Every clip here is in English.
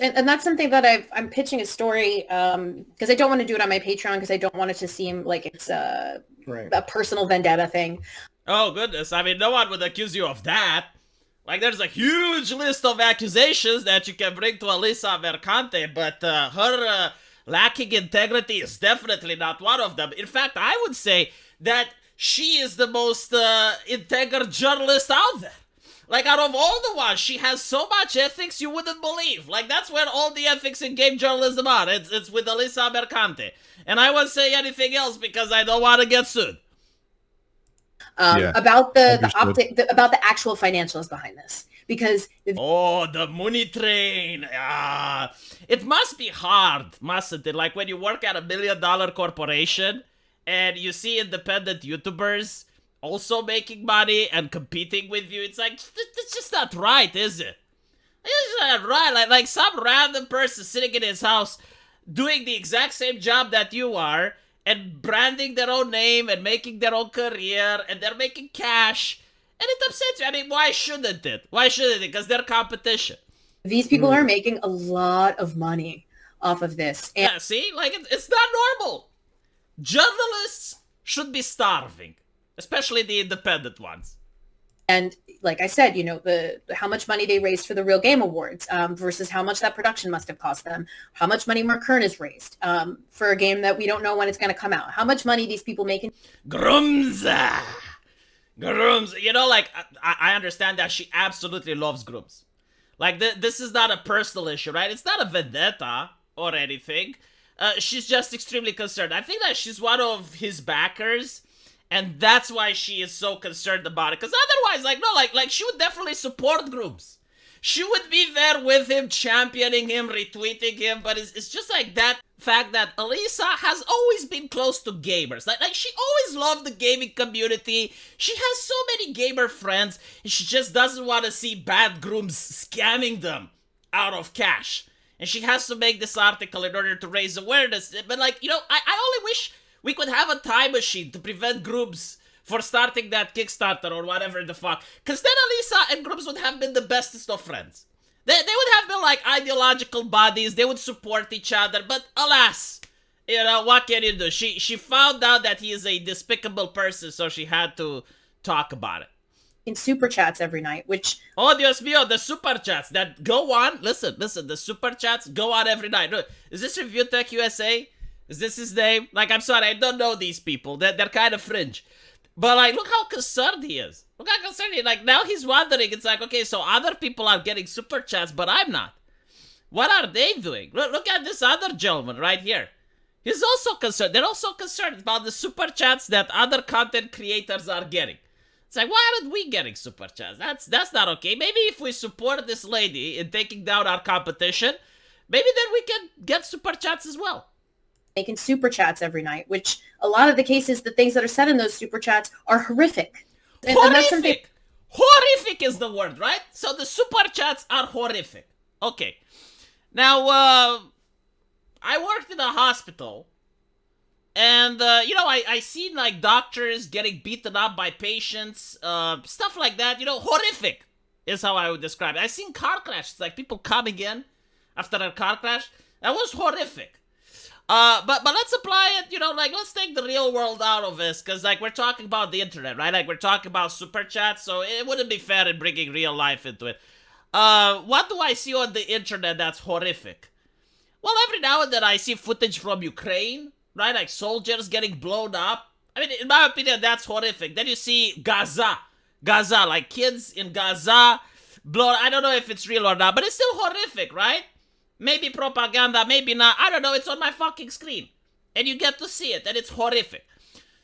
And that's something that I'm pitching a story because I don't want to do it on my Patreon because I don't want it to seem like it's a personal vendetta thing. Oh, goodness. I mean, no one would accuse you of that. Like, there's a huge list of accusations that you can bring to Elisa Mercante, but her lacking integrity is definitely not one of them. In fact, I would say that she is the most integral journalist out there. Like, out of all the ones, she has so much ethics you wouldn't believe. Like, that's where all the ethics in game journalism are. It's with Elisa Mercante. And I won't say anything else because I don't want to get sued. About about the actual financials behind this, because the money train. It must be hard, mustn't it? Like when you work at $1 million corporation and you see independent YouTubers also making money and competing with you. It's like, it's just not right, is it? It's not right. Like some random person sitting in his house doing the exact same job that you are and branding their own name and making their own career and they're making cash. And it upsets you. I mean, why shouldn't it? Why shouldn't it? Because they're competition. These people are making a lot of money off of this. And see? Like, it's not normal. Journalists should be starving. Especially the independent ones. And like I said, you know, how much money they raised for the Real Game Awards versus how much that production must have cost them. How much money Mark Kern has raised for a game that we don't know when it's going to come out. How much money these people making. Grooms. You know, like, I understand that she absolutely loves Grooms. Like, this is not a personal issue, right? It's not a vendetta or anything. She's just extremely concerned. I think that she's one of his backers. And that's why she is so concerned about it. Because otherwise, like she would definitely support Grooms. She would be there with him, championing him, retweeting him. But it's just like that fact that Elisa has always been close to gamers. Like she always loved the gaming community. She has so many gamer friends. And she just doesn't want to see bad Grooms scamming them out of cash. And she has to make this article in order to raise awareness. But like, you know, I only wish we could have a time machine to prevent Grooms for starting that Kickstarter or whatever the fuck. Because then Elisa and Grooms would have been the bestest of friends. They would have been like ideological buddies. They would support each other. But alas, you know, what can you do? She found out that he is a despicable person, so she had to talk about it. In super chats every night, which... Oh, Dios mío, the super chats that go on. Listen, the super chats go on every night. Is this Review Tech USA? Is this his name? Like, I'm sorry, I don't know these people. They're kind of fringe. But, like, look how concerned he is. Look how concerned he is. Like, now he's wondering. It's like, okay, so other people are getting super chats, but I'm not. What are they doing? Look at this other gentleman right here. He's also concerned. They're also concerned about the super chats that other content creators are getting. It's like, why aren't we getting super chats? That's not okay. Maybe if we support this lady in taking down our competition, maybe then we can get super chats as well. Making super chats every night, which a lot of the cases, the things that are said in those super chats are horrific. Horrific! Horrific is the word, right? So the super chats are horrific. Okay. Now, I worked in a hospital, and, you know, I seen, like, doctors getting beaten up by patients, stuff like that. You know, horrific is how I would describe it. I seen car crashes, like people coming in after a car crash. That was horrific. But let's apply it, you know, like, let's take the real world out of this, because, like, we're talking about the internet, right? Like, we're talking about super chats, so it wouldn't be fair in bringing real life into it. What do I see on the internet that's horrific? Well, every now and then I see footage from Ukraine, right? Like, soldiers getting blown up. I mean, in my opinion, that's horrific. Then you see Gaza, like, kids in Gaza blown. I don't know if it's real or not, but it's still horrific, right? Maybe propaganda, maybe not. I don't know. It's on my fucking screen. And you get to see it. And it's horrific.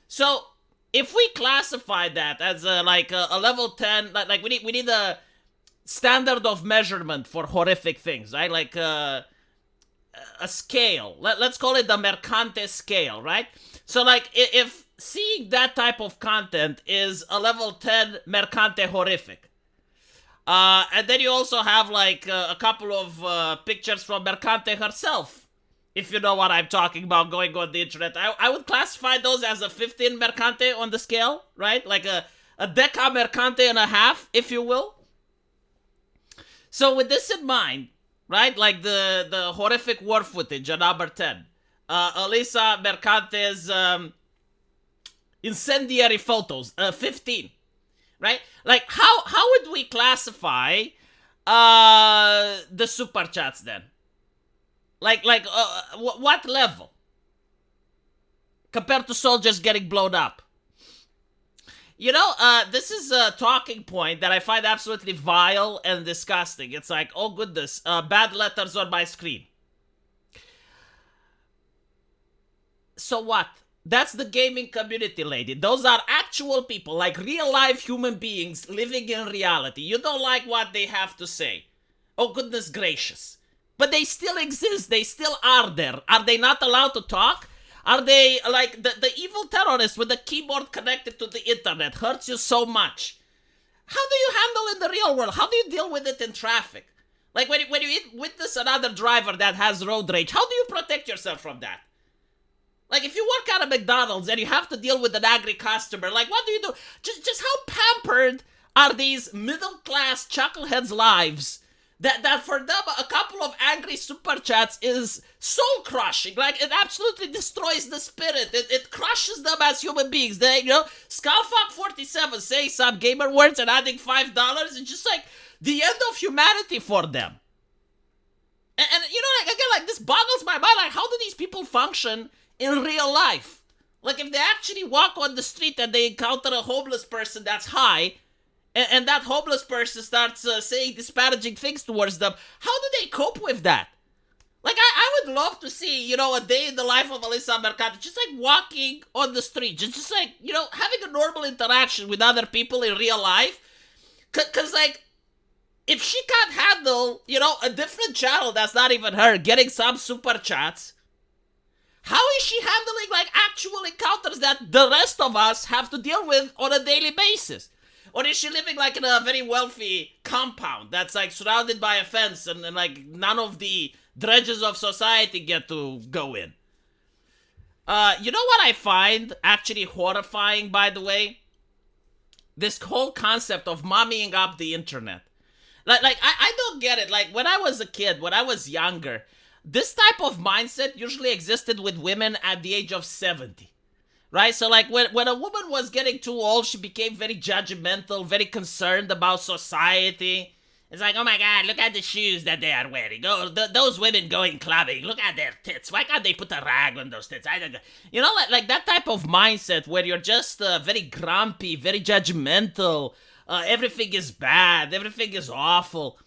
So, if we classify that as a level 10, like we need a standard of measurement for horrific things, right? Like a scale. Let's call it the Mercante scale, right? So, like, if seeing that type of content is a level 10 Mercante horrific, and then you also have, like, a couple of pictures from Mercante herself, if you know what I'm talking about, going on the internet. I would classify those as a 15 Mercante on the scale, right? Like a Deca Mercante and a half, if you will. So with this in mind, right? Like the horrific war footage on number 10. Elisa Mercante's incendiary photos, 15, right? Like how would we classify the super chats then? Like what level compared to soldiers getting blown up? You know, this is a talking point that I find absolutely vile and disgusting. It's like, oh goodness, bad letters on my screen. So what? That's the gaming community, lady. Those are actual people, like real life human beings living in reality. You don't like what they have to say. Oh goodness gracious. But they still exist. They still are there. Are they not allowed to talk? Are they like the evil terrorist with the keyboard connected to the internet hurts you so much? How do you handle in the real world? How do you deal with it in traffic? Like when you witness another driver that has road rage, how do you protect yourself from that? Like if you work at a McDonald's and you have to deal with an angry customer, like what do you do? Just how pampered are these middle class chuckleheads' lives? That for them, a couple of angry super chats is soul crushing. Like, it absolutely destroys the spirit. It crushes them as human beings. They, Skullfuck47 saying some gamer words and adding $5, it's just like the end of humanity for them. And like, again, like, this boggles my mind. Like, how do these people function in real life? Like, if they actually walk on the street and they encounter a homeless person that's high, and that homeless person starts saying disparaging things towards them, how do they cope with that? Like, I would love to see, a day in the life of Elisa Mercante, just like walking on the street, just like, having a normal interaction with other people in real life. Because, like, if she can't handle, a different channel that's not even her getting some super chats, how is she handling, like, actual encounters that the rest of us have to deal with on a daily basis? Or is she living like in a very wealthy compound that's like surrounded by a fence and like none of the dredges of society get to go in? You know what I find actually horrifying, by the way? This whole concept of mommying up the internet. Like I don't get it. Like when I was a kid, when I was younger, this type of mindset usually existed with women at the age of 70. Right? So, like, when a woman was getting too old, she became very judgmental, very concerned about society. It's like, oh my god, look at the shoes that they are wearing. Oh, those women going clubbing, look at their tits. Why can't they put a rag on those tits? I don't know. Like that type of mindset where you're just very grumpy, very judgmental. Everything is bad, everything is awful.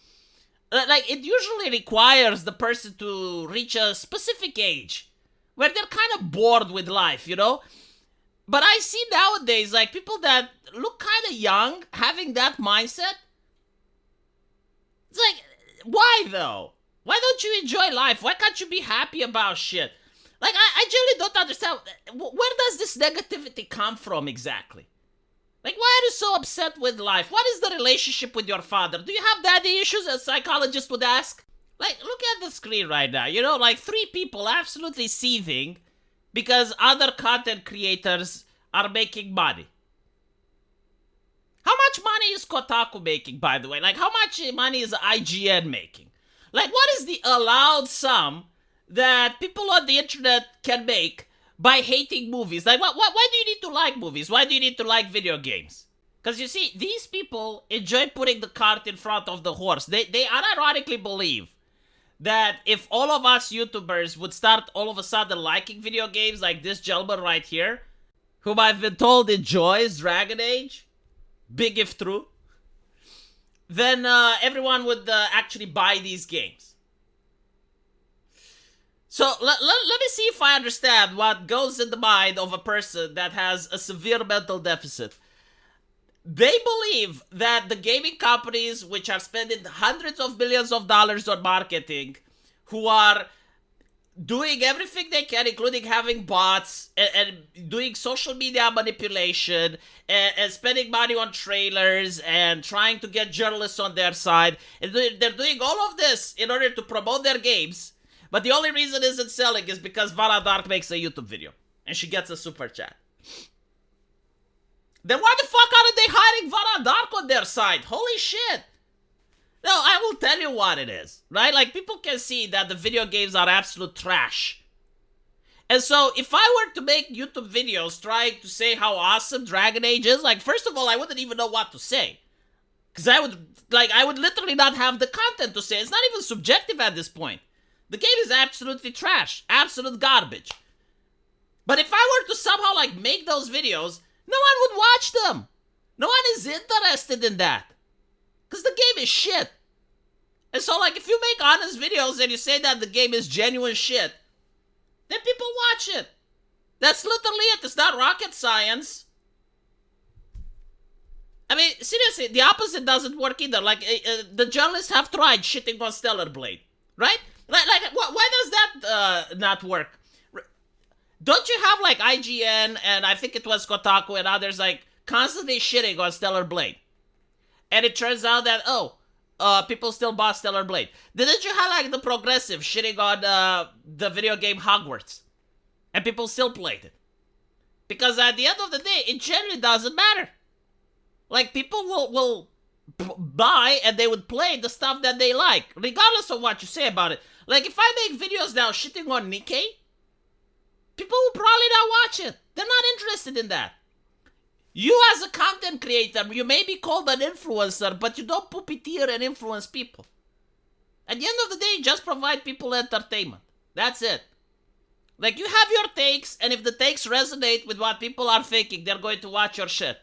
Like, it usually requires the person to reach a specific age where they're kind of bored with life, But I see nowadays, like, people that look kind of young having that mindset. It's like, why though? Why don't you enjoy life? Why can't you be happy about shit? Like, I genuinely don't understand. Where does this negativity come from exactly? Like, why are you so upset with life? What is the relationship with your father? Do you have daddy issues, as psychologists would ask? Like, look at the screen right now. Like 3 people absolutely seething because other content creators are making money. How much money is Kotaku making, by the way? Like, how much money is IGN making? Like, what is the allowed sum that people on the internet can make by hating movies? Like, why do you need to like movies? Why do you need to like video games? Because, you see, these people enjoy putting the cart in front of the horse. They unironically believe that if all of us YouTubers would start all of a sudden liking video games like this gentleman right here, whom I've been told enjoys Dragon Age, big if true, then everyone would actually buy these games. So let me see if I understand what goes in the mind of a person that has a severe mental deficit. They believe that the gaming companies, which are spending hundreds of millions of dollars on marketing, who are doing everything they can, including having bots and doing social media manipulation and spending money on trailers and trying to get journalists on their side, and they're doing all of this in order to promote their games. But the only reason it isn't selling is because Vara Dark makes a YouTube video and she gets a super chat. Then why the fuck aren't they hiring Vara Dark on their side? Holy shit! No, I will tell you what it is, right? Like, people can see that the video games are absolute trash. And so, if I were to make YouTube videos trying to say how awesome Dragon Age is, like, first of all, I wouldn't even know what to say. Because I would literally not have the content to say. It's not even subjective at this point. The game is absolutely trash. Absolute garbage. But if I were to somehow, like, make those videos, no one would watch them. No one is interested in that. Because the game is shit. And so, like, if you make honest videos and you say that the game is genuine shit, then people watch it. That's literally it. It's not rocket science. I mean, seriously, the opposite doesn't work either. Like, the journalists have tried shitting on Stellar Blade, right? Like, why does that not work? Don't you have, like, IGN and I think it was Kotaku and others, like, constantly shitting on Stellar Blade? And it turns out that, people still bought Stellar Blade. Didn't you have, like, the progressive shitting on the video game Hogwarts? And people still played it. Because at the end of the day, it generally doesn't matter. Like, people will buy and they would play the stuff that they like, regardless of what you say about it. Like, if I make videos now shitting on Nikkei, people will probably not watch it. They're not interested in that. You as a content creator, you may be called an influencer, but you don't puppeteer and influence people. At the end of the day, you just provide people entertainment. That's it. Like, you have your takes, and if the takes resonate with what people are thinking, they're going to watch your shit.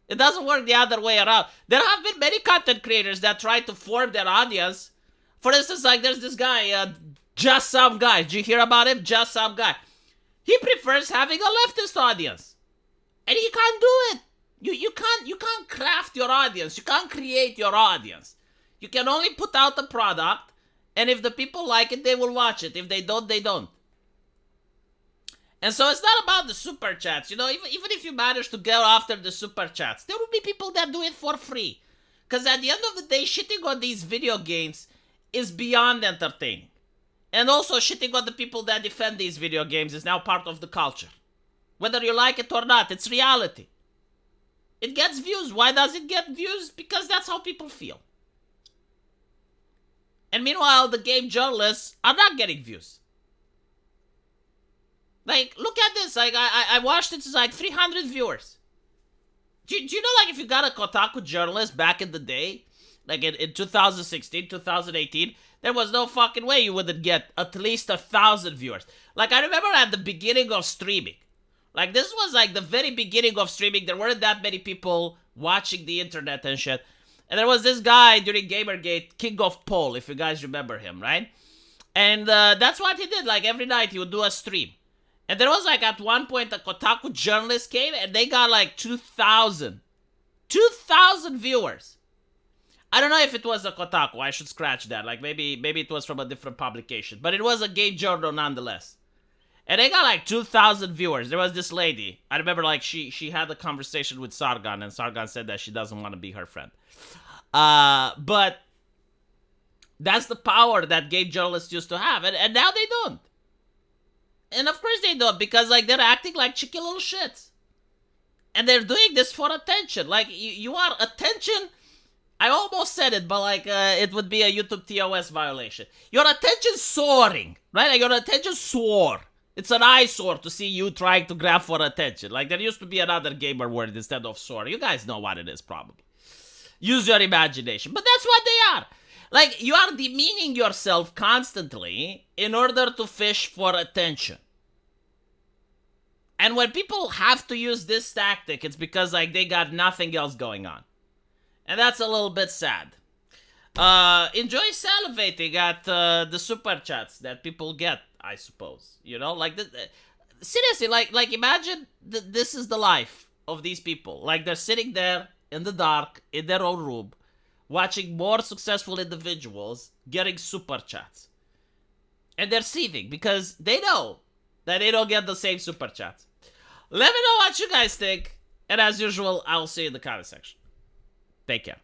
It doesn't work the other way around. There have been many content creators that try to form their audience. For instance, like, there's this guy, Just Some Guy. Did you hear about him? Just Some Guy. He prefers having a leftist audience. And he can't do it. You can't craft your audience. You can't create your audience. You can only put out a product, and if the people like it, they will watch it. If they don't, they don't. And so it's not about the super chats. You know, even if you manage to go after the super chats, there will be people that do it for free. Because at the end of the day, shitting on these video games is beyond entertaining. And also, shitting on the people that defend these video games is now part of the culture. Whether you like it or not, it's reality. It gets views. Why does it get views? Because that's how people feel. And meanwhile, the game journalists are not getting views. Like, look at this. Like, I watched it. It's like 300 viewers. Do you know, like, if you got a Kotaku journalist back in the day, like in 2016, 2018, there was no fucking way you wouldn't get at least 1,000 viewers. Like, I remember at the beginning of streaming. Like, this was like the very beginning of streaming. There weren't that many people watching the internet and shit. And there was this guy during Gamergate, King of Pole, if you guys remember him, right? And that's what he did. Like, every night he would do a stream. And there was, like, at one point, a Kotaku journalist came, and they got, like, 2,000 viewers. I don't know if it was a Kotaku. I should scratch that. Like, maybe it was from a different publication. But it was a game journal nonetheless. And they got, like, 2,000 viewers. There was this lady. I remember, like, she had a conversation with Sargon, and Sargon said that she doesn't want to be her friend. But that's the power that game journalists used to have. And now they don't. And of course they don't, because, like, they're acting like cheeky little shits. And they're doing this for attention. Like, you are attention. I almost said it, but, like, it would be a YouTube TOS violation. Your attention soaring, right? Like, your attention soar. It's an eyesore to see you trying to grab for attention. Like, there used to be another gamer word instead of soar. You guys know what it is, probably. Use your imagination. But that's what they are. Like, you are demeaning yourself constantly in order to fish for attention. And when people have to use this tactic, it's because, like, they got nothing else going on. And that's a little bit sad. Enjoy salivating at the super chats that people get, I suppose. You know, like, seriously, like imagine this is the life of these people. Like, they're sitting there in the dark, in their own room, watching more successful individuals getting super chats. And they're seething because they know that they don't get the same super chats. Let me know what you guys think. And as usual, I'll see you in the comment section. Take care.